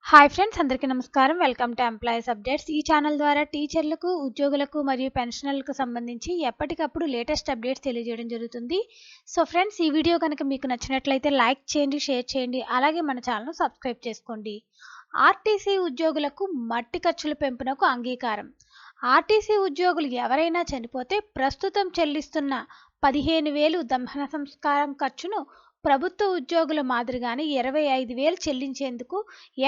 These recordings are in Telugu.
హాయ్ ఫ్రెండ్స్, అందరికీ నమస్కారం. Welcome to employees updates. ఈ ఛానల్ ద్వారా టీచర్లకు, ఉద్యోగులకు మరియు పెన్షనర్లకు సంబంధించి ఎప్పటికప్పుడు లేటెస్ట్ అప్డేట్స్ తెలియజేయడం జరుగుతుంది. సో ఫ్రెండ్స్, ఈ వీడియో కనుక మీకు నచ్చినట్లయితే లైక్ చేయండి, షేర్ చేయండి, అలాగే మన ఛానల్ను సబ్స్క్రైబ్ చేసుకోండి. ఆర్టీసీ ఉద్యోగులకు మట్టి ఖర్చుల పెంపునకు అంగీకారం. ఆర్టీసీ ఉద్యోగులు ఎవరైనా చనిపోతే ప్రస్తుతం చెల్లిస్తున్న 15,000 దహన సంస్కారం ఖర్చును ప్రభుత్వ ఉద్యోగుల మాదిరిగానే 25,000 చెల్లించేందుకు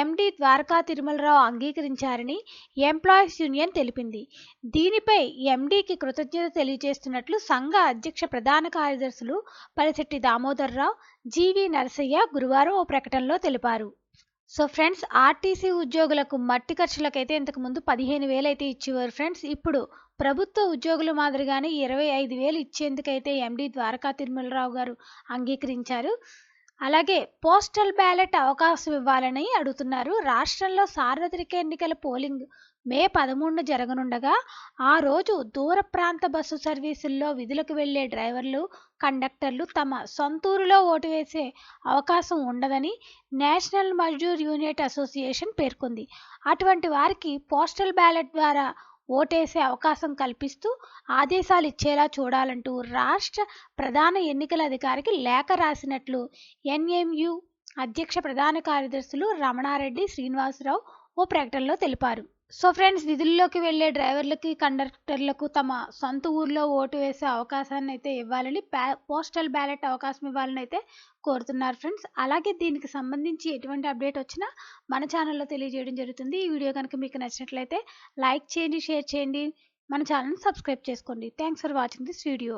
ఎండీ ద్వారకా తిరుమలరావు అంగీకరించారని ఎంప్లాయీస్ యూనియన్ తెలిపింది. దీనిపై ఎండీకి కృతజ్ఞత తెలియజేస్తున్నట్లు సంఘ అధ్యక్ష ప్రధాన కార్యదర్శులు పలిశెట్టి దామోదర్రావు, జీవి నరసయ్య గురువారం ఓ ప్రకటనలో తెలిపారు. సో ఫ్రెండ్స్, ఆర్టీసీ ఉద్యోగులకు మట్టి ఖర్చులకైతే ఇంతకుముందు 15,000 అయితే ఇచ్చేవారు ఫ్రెండ్స్. ఇప్పుడు ప్రభుత్వ ఉద్యోగుల మాదిరిగానే 25,000 ఇచ్చేందుకైతే ఎండీ ద్వారకా తిరుమలరావు గారు అంగీకరించారు. అలాగే పోస్టల్ బ్యాలెట్ అవకాశం ఇవ్వాలని అడుగుతున్నారు. రాష్ట్రంలో సార్వత్రిక ఎన్నికల పోలింగ్ మే 13న జరగనుండగా ఆ రోజు దూర ప్రాంత బస్సు సర్వీసుల్లో విధులకు వెళ్లే డ్రైవర్లు, కండక్టర్లు తమ సొంతూరులో ఓటు వేసే అవకాశం ఉండదని నేషనల్ మజ్దూర్ యూనియన్ అసోసియేషన్ పేర్కొంది. అటువంటి వారికి పోస్టల్ బ్యాలెట్ ద్వారా ఓటేసే అవకాశం కల్పిస్తూ ఆదేశాలు ఇచ్చేలా చూడాలంటూ రాష్ట్ర ప్రధాన ఎన్నికల అధికారికి లేఖ రాసినట్లు ఎన్ఎంయు అధ్యక్ష ప్రధాన కార్యదర్శులు రమణారెడ్డి శ్రీనివాసరావు ఓ ప్రకటనలో తెలిపారు. సో ఫ్రెండ్స్, విధుల్లోకి వెళ్లే డ్రైవర్లకి, కండక్టర్లకు తమ సొంత ఊర్లో ఓటు వేసే అవకాశాన్ని అయితే ఇవ్వాలని, పోస్టల్ బ్యాలెట్ అవకాశం ఇవ్వాలని అయితే కోరుతున్నారు ఫ్రెండ్స్. అలాగే దీనికి సంబంధించి ఎటువంటి అప్డేట్ వచ్చినా మన ఛానల్లో తెలియజేయడం జరుగుతుంది. ఈ వీడియో కనుక మీకు నచ్చినట్లయితే లైక్ చేయండి, షేర్ చేయండి, మన ఛానల్ని సబ్స్క్రైబ్ చేసుకోండి. Thanks for watching this video.